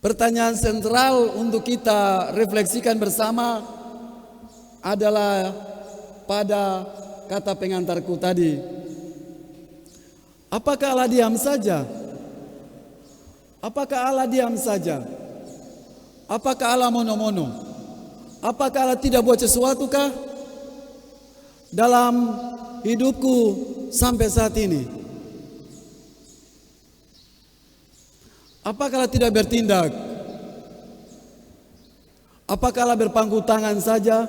Pertanyaan sentral untuk kita refleksikan bersama adalah pada kata pengantarku tadi. Apakah Allah diam saja? Apakah Allah diam saja? Apakah Allah mono-mono? Apakah Allah tidak buat sesuatu kah dalam hidupku sampai saat ini? Apakah Allah tidak bertindak? Apakah Allah berpangku tangan saja?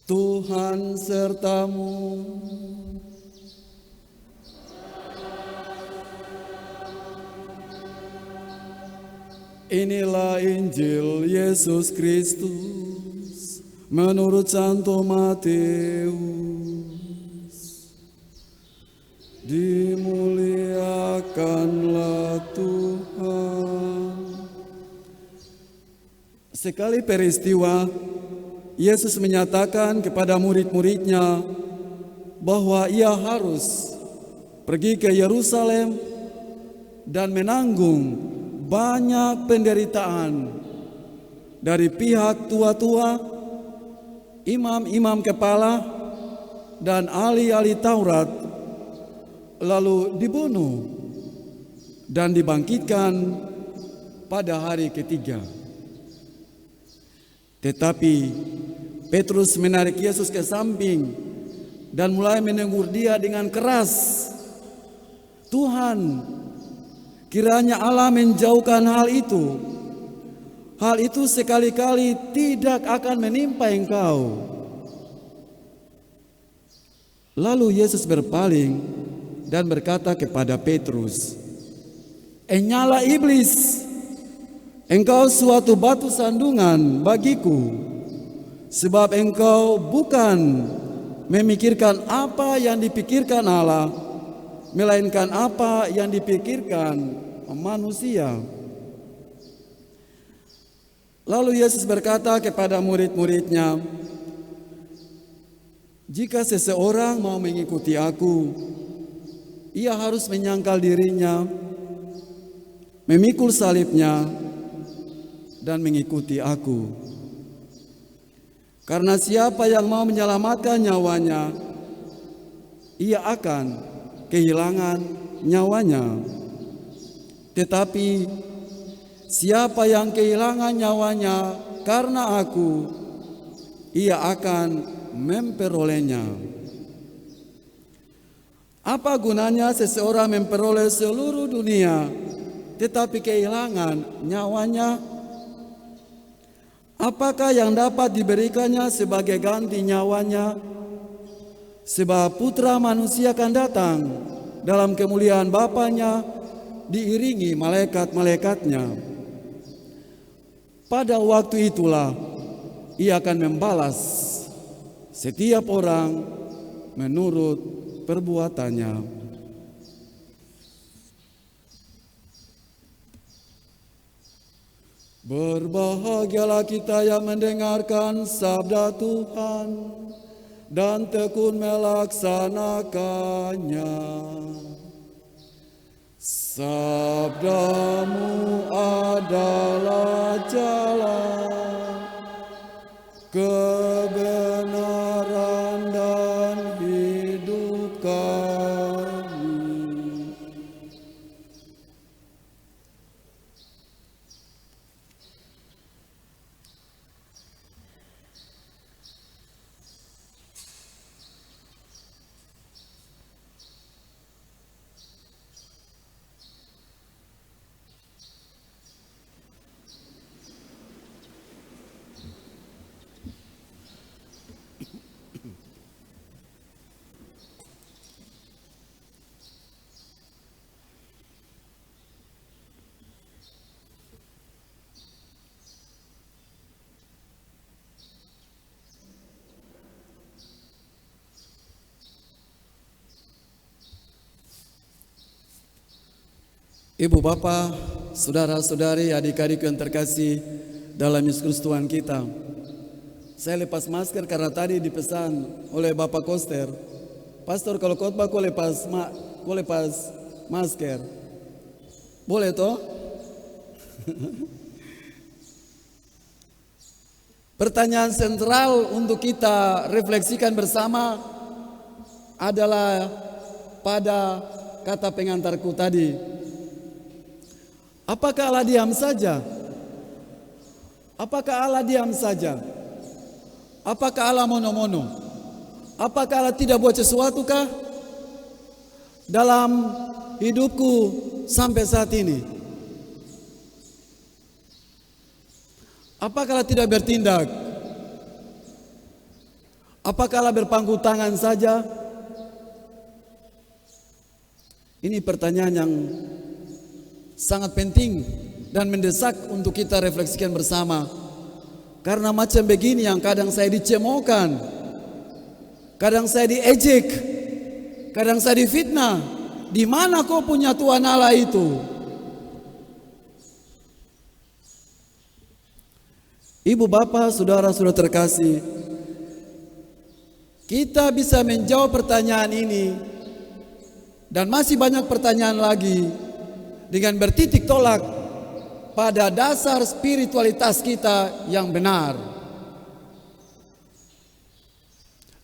Tuhan sertamu. Inilah Injil Yesus Kristus menurut Santo Matius. Dimuliakanlah Tuhan. Sekali peristiwa, Yesus menyatakan kepada murid-muridnya bahwa ia harus pergi ke Yerusalem dan menanggung banyak penderitaan dari pihak tua-tua, imam-imam kepala, dan ahli-ahli Taurat, lalu dibunuh dan dibangkitkan pada hari ketiga. Tetapi Petrus menarik Yesus ke samping dan mulai menegur dia dengan keras. Tuhan, kiranya Allah menjauhkan hal itu. Hal itu sekali-kali tidak akan menimpa engkau. Lalu Yesus berpaling dan berkata kepada Petrus, "Enyala iblis, engkau suatu batu sandungan bagiku, sebab engkau bukan memikirkan apa yang dipikirkan Allah, melainkan apa yang dipikirkan manusia." Lalu Yesus berkata kepada murid-muridnya, "Jika seseorang mau mengikuti aku, ia harus menyangkal dirinya, memikul salibnya, dan mengikuti aku. Karena siapa yang mau menyelamatkan nyawanya, ia akan kehilangan nyawanya. Tetapi siapa yang kehilangan nyawanya karena aku, ia akan memperolehnya. Apa gunanya seseorang memperoleh seluruh dunia, tetapi kehilangan nyawanya? Apakah yang dapat diberikannya sebagai ganti nyawanya? Sebab Putra Manusia akan datang dalam kemuliaan Bapanya diiringi malaikat-malaikatnya. Pada waktu itulah ia akan membalas setiap orang menurut perbuatannya." Berbahagialah kita yang mendengarkan sabda Tuhan dan tekun melaksanakannya. Sabdamu adalah jalan, kebenaran dan hidup kami. Ibu bapak, saudara-saudari, adik-adik yang terkasih dalam Yesus Tuhan kita. Saya lepas masker karena tadi dipesan oleh Bapak Koster, Pastor kalau khotbah kau lepas masker. Boleh toh? Pertanyaan sentral untuk kita refleksikan bersama adalah pada kata pengantarku tadi. Apakah Allah diam saja? Apakah Allah diam saja? Apakah Allah mono-mono? Apakah Allah tidak buat sesuatu kah dalam hidupku sampai saat ini? Apakah Allah tidak bertindak? Apakah Allah berpangku tangan saja? Ini pertanyaan yang sangat penting dan mendesak untuk kita refleksikan bersama. Karena macam begini yang kadang saya dicemokan, kadang saya diejek, kadang saya difitnah. Di mana kau punya Tuhan Allah itu? Ibu bapak, saudara-saudara terkasih, kita bisa menjawab pertanyaan ini dan masih banyak pertanyaan lagi dengan bertitik tolak pada dasar spiritualitas kita yang benar.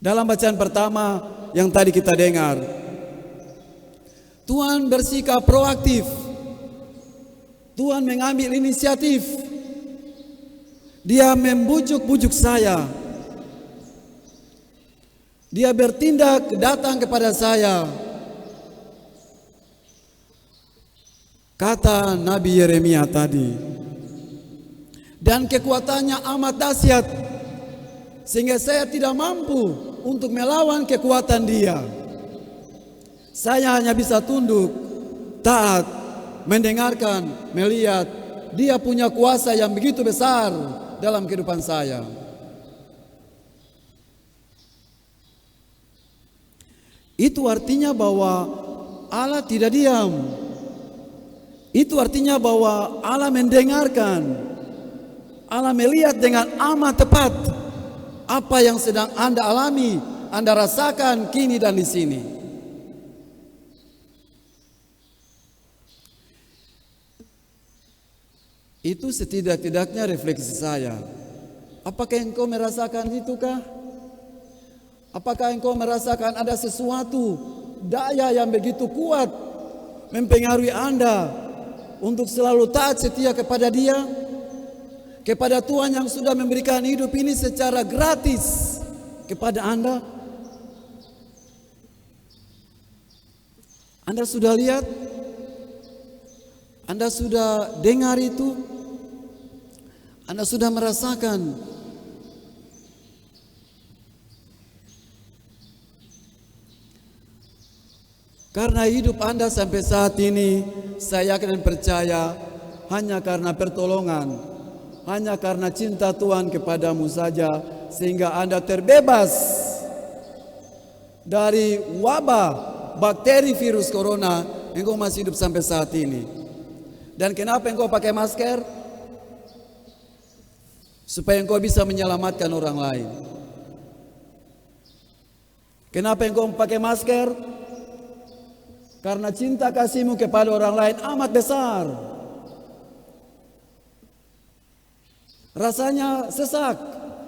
Dalam bacaan pertama yang tadi kita dengar, Tuhan bersikap proaktif. Tuhan mengambil inisiatif. Dia membujuk-bujuk saya. Dia bertindak datang kepada saya. Kata Nabi Yeremia tadi, dan kekuatannya amat dahsyat sehingga saya tidak mampu untuk melawan kekuatan dia. Saya hanya bisa tunduk, taat, mendengarkan, melihat dia punya kuasa yang begitu besar dalam kehidupan saya. Itu artinya bahwa Allah tidak diam. Itu artinya bahwa Allah mendengarkan, Allah melihat dengan amat tepat apa yang sedang Anda alami, Anda rasakan kini dan di sini. Itu setidak-tidaknya refleksi saya. Apakah engkau merasakan itu kah? Apakah engkau merasakan ada sesuatu daya yang begitu kuat mempengaruhi Anda untuk selalu taat setia kepada Dia, kepada Tuhan yang sudah memberikan hidup ini secara gratis kepada Anda? Anda sudah lihat? Anda sudah dengar itu? Anda sudah merasakan? Karena hidup Anda sampai saat ini, saya yakin dan percaya hanya karena pertolongan, hanya karena cinta Tuhan kepadamu saja, sehingga Anda terbebas dari wabah bakteri virus corona. Engkau masih hidup sampai saat ini. Dan kenapa engkau pakai masker? Supaya engkau bisa menyelamatkan orang lain. Kenapa engkau pakai masker? Karena cinta kasihmu kepada orang lain amat besar. Rasanya sesak,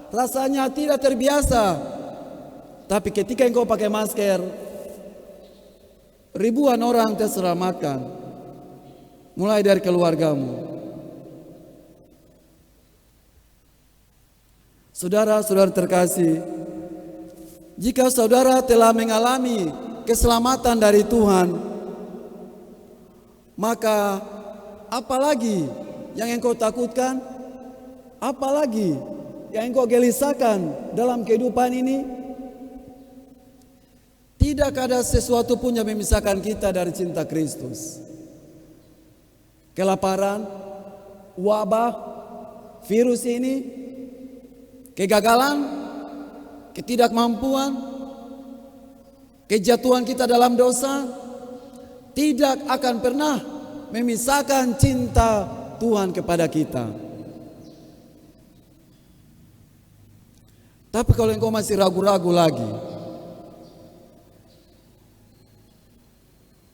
rasanya tidak terbiasa. Tapi ketika engkau pakai masker, ribuan orang terselamatkan. Mulai dari keluargamu. Saudara-saudara terkasih, jika saudara telah mengalami keselamatan dari Tuhan, maka apalagi yang engkau takutkan? Apalagi yang engkau gelisahkan dalam kehidupan ini? Tidak ada sesuatu pun yang memisahkan kita dari cinta Kristus. Kelaparan, wabah, virus ini, kegagalan, ketidakmampuan, kejatuhan kita dalam dosa tidak akan pernah memisahkan cinta Tuhan kepada kita. Tapi kalau engkau masih ragu-ragu lagi,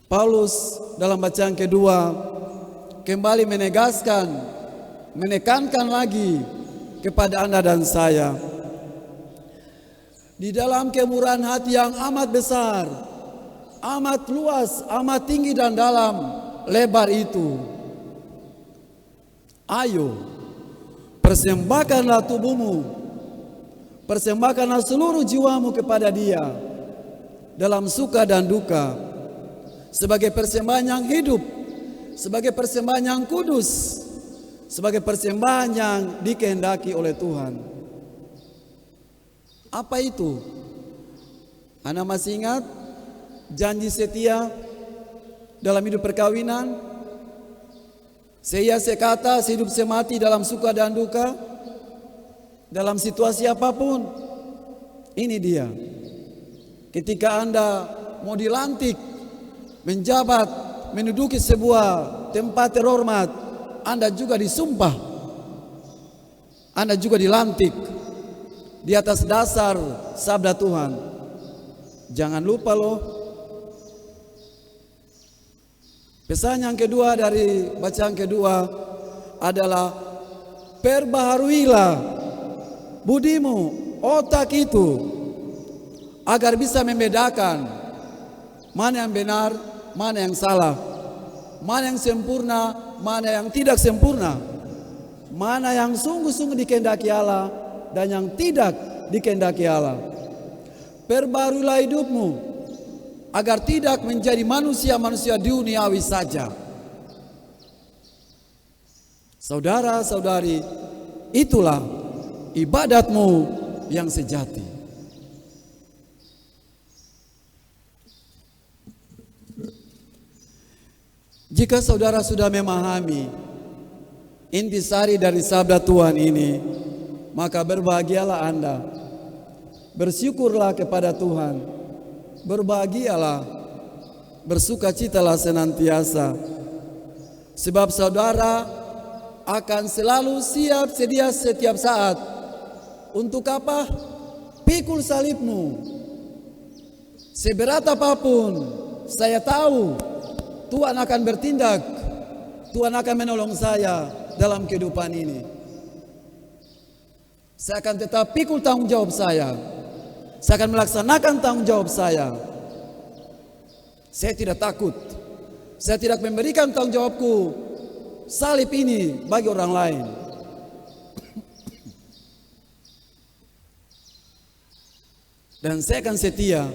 Paulus dalam bacaan kedua kembali menekankan lagi kepada Anda dan saya. Di dalam kemurahan hati yang amat besar, amat luas, amat tinggi dan dalam, lebar itu, ayo persembahkanlah tubuhmu, persembahkanlah seluruh jiwamu kepada Dia dalam suka dan duka, sebagai persembahan yang hidup, sebagai persembahan yang kudus, sebagai persembahan yang dikehendaki oleh Tuhan. Apa itu? Anda masih ingat janji setia dalam hidup perkawinan? Seia sekata, sehidup semati dalam suka dan duka, dalam situasi apapun. Ini dia. Ketika Anda mau dilantik, menjabat, menduduki sebuah tempat terhormat, Anda juga disumpah, Anda juga dilantik di atas dasar sabda Tuhan. Jangan lupa loh. Pesan yang kedua dari bacaan kedua adalah perbaharuilah budimu, otak itu, agar bisa membedakan mana yang benar, mana yang salah, mana yang sempurna, mana yang tidak sempurna, mana yang sungguh-sungguh dikehendaki Allah dan yang tidak dikehendaki Allah. Perbaruilah hidupmu agar tidak menjadi manusia-manusia duniawi saja. Saudara-saudari, itulah ibadatmu yang sejati. Jika saudara sudah memahami intisari dari sabda Tuhan ini, maka berbahagialah Anda. Bersyukurlah kepada Tuhan. Berbahagialah, bersukacitalah senantiasa. Sebab saudara akan selalu siap sedia setiap saat. Untuk apa? Pikul salibmu. Seberat apapun, saya tahu Tuhan akan bertindak, Tuhan akan menolong saya dalam kehidupan ini. Saya akan tetap pikul tanggung jawab saya. Saya akan melaksanakan tanggung jawab saya. Saya tidak takut. Saya tidak memberikan tanggung jawabku salib ini bagi orang lain. Dan saya akan setia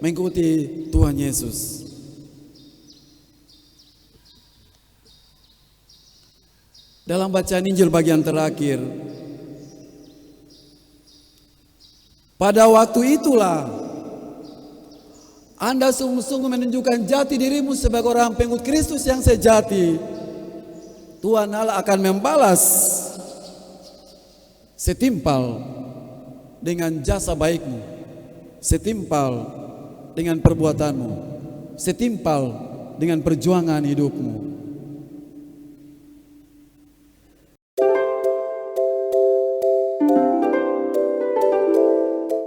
mengikuti Tuhan Yesus. Dalam bacaan Injil bagian terakhir, pada waktu itulah Anda sungguh-sungguh menunjukkan jati dirimu sebagai orang pengikut Kristus yang sejati. Tuhan Allah akan membalas setimpal dengan jasa baikmu, setimpal dengan perbuatanmu, setimpal dengan perjuangan hidupmu.